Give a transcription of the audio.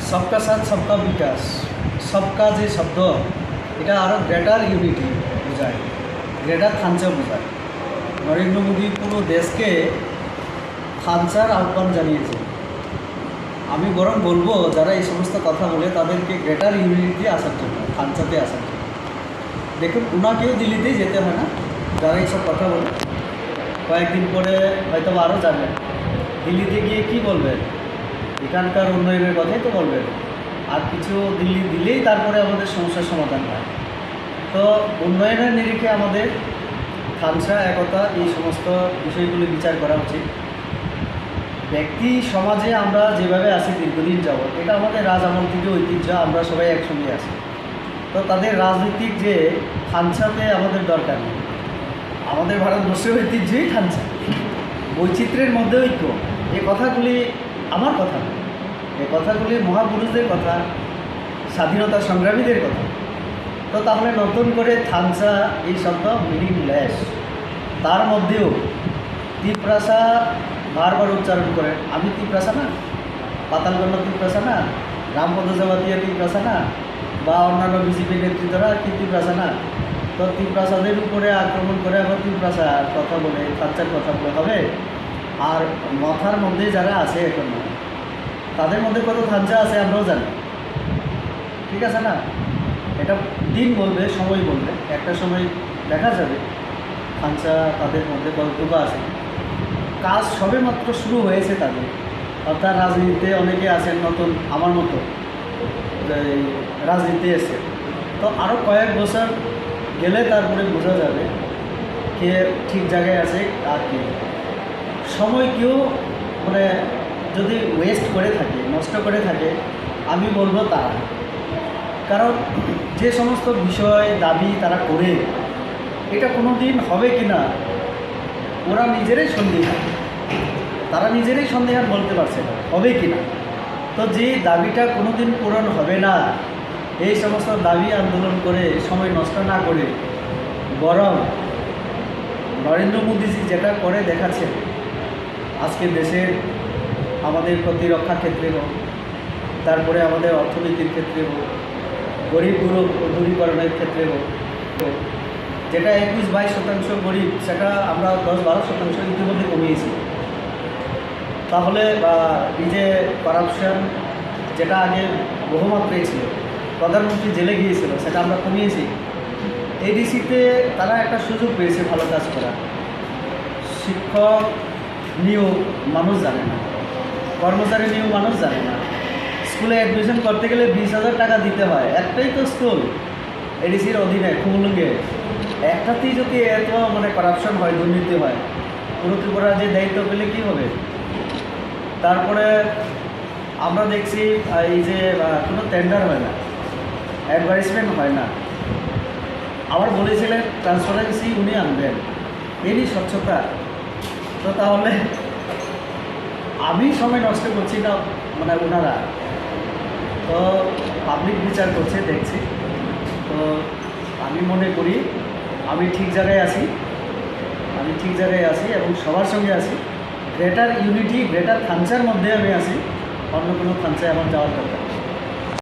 सबका साथ सबका বিকাশ सबका যে শব্দ এটা আরও গ্রেটার ইউনিটি বোঝায়, গ্রেটার থানচা বোঝায়। নরেন্দ্র মোদী পুরো দেশকে থানচার আহ্বান জানিয়েছে। আমি বরং বলবো যারা এই সমস্ত কথা বলে তাদেরকে গ্রেটার ইউনিটিতে আসার জন্য, থানচাতে আসার জন্য। দেখুন, ওনাকেও দিল্লিতেই যেতে হয় না, যারা এইসব কথা বলে। কয়েকদিন পরে হয়তো আরও যাবেন। দিল্লিতে গিয়ে কী বলবেন? এখানকার উন্নয়নের কথাই তো বলবেন। আর কিছু দিল্লি দিলেই তারপরে আমাদের সমস্যার সমাধান হয়। তো উন্নয়নের নিরিখে আমাদের থানচা, একতা, এই সমস্ত বিষয়গুলি বিচার করা উচিত। ব্যক্তি সমাজে আমরা যেভাবে আছি দীর্ঘদিন যাবৎ, এটা আমাদের রাজ আমল থেকে ঐতিহ্য, আমরা সবাই একসঙ্গে আছি। তো তাদের রাজনৈতিক যে থানচাতে আমাদের দরকার নেই। আমাদের ভারতবর্ষের ঐতিহ্যই থানচা, বৈচিত্র্যের মধ্যে ঐক্য। এই কথাগুলি আমার কথা না, এই কথাগুলি মহাপুরুষদের কথা, স্বাধীনতা সংগ্রামীদের কথা। তো তাহলে নতুন করে থানচা এই শব্দ মিনিংলেস। তার মধ্যেও তিপ্রাসা বারবার উচ্চারণ করে। আমি তিপ্রাসা না, পাতালগণ্ড তিপ্রাসা না, রামপদ জমাতিয়া তিপ্রাসা না, বা অন্যান্য বিজেপি নেতৃত্বরা কি তিপ্রাসা না? তো তিপ্রাসাদের উপরে আক্রমণ করে আবার তিপ্রাসার কথা বলে, থানচার কথা বলে হবে? আর মাথার মধ্যে যারা আছে এখন, তাদের মধ্যে কত থানচা আছে আমরাও জানি, ঠিক আছে না? এটা দিন বলবে, সময় বলবে। একটা সময় দেখা যাবে থানচা তাদের মধ্যে কতটুকু আছে। কাজ সবে মাত্র শুরু হয়েছে তাদের। অর্থাৎ রাজনীতিতে অনেকে আছেন নতুন, আমার মতো রাজনীতি এসে। তো আরও কয়েক বছর গেলে তারপরে বোঝা যাবে কে ঠিক জায়গায় আছে আর কি। সময় কেউ মানে যদি ওয়েস্ট করে থাকে, নষ্ট করে থাকে, আমি বলবো তারা। কারণ যে সমস্ত বিষয় দাবি তারা করে, এটা কোনো দিন হবে কি না ওরা নিজেরাই সন্দিহান। তারা নিজেরাই সন্দিহান, বলতে পারছে না হবে কি না। তো যে দাবিটা কোনো দিন পূরণ হবে না, এই সমস্ত দাবি আন্দোলন করে সময় নষ্ট না করে বরং নরেন্দ্র মোদীজি যেটা করে দেখাচ্ছেন, আজকে দেশের আমাদের প্রতিরক্ষা ক্ষেত্রে হোক, তারপরে আমাদের অর্থনীতির ক্ষেত্রে হোক, গরিব দূরীকরণের ক্ষেত্রে হোক, তো যেটা 21-22% গরিব, সেটা আমরা 10-12% ইতিমধ্যে কমিয়েছি। তাহলে এই যে করাপশন যেটা আগে বহুমাত্রায় ছিল, প্রধানমন্ত্রী জেলে গিয়েছিল, সেটা আমরা কমিয়েছি। এডিসিতে তারা একটা সুযোগ পেয়েছে ভালো কাজ করা। শিক্ষক নিয়োগ মানুষ জানে না, কর্মচারী নিয়োগ মানুষ জানে না। স্কুলে অ্যাডমিশন করতে গেলে 20,000 টাকা দিতে হয়। একটাই তো স্কুল এডিসির অধীনে, খুমলুঙ্গে। একটাতেই যদি এত মানে করাপশন হয়, দুর্নীতি হয়, পুরো ত্রিপুরা যে দায়িত্ব পেলে কী হবে? তারপরে আমরা দেখছি এই যে কোনো টেন্ডার হয় না, অ্যাডভার্টাইজমেন্ট হয় না। আবার বলেছিলেন ট্রান্সপারেন্সি উনি আনবেন, এরই স্বচ্ছতা। তো তাহলে আমি সময় নষ্ট করছি না, মানে ওনারা তো পাবলিক বিচার করছে, দেখছি। তো আমি মনে করি আমি ঠিক জায়গায় আছি, এবং সবার সঙ্গে আছি। গ্রেটার ইউনিটি, গ্রেটার থানচার মধ্যে আমি আছি। অন্য কোনো থানচায় আমার যাওয়ার দরকার।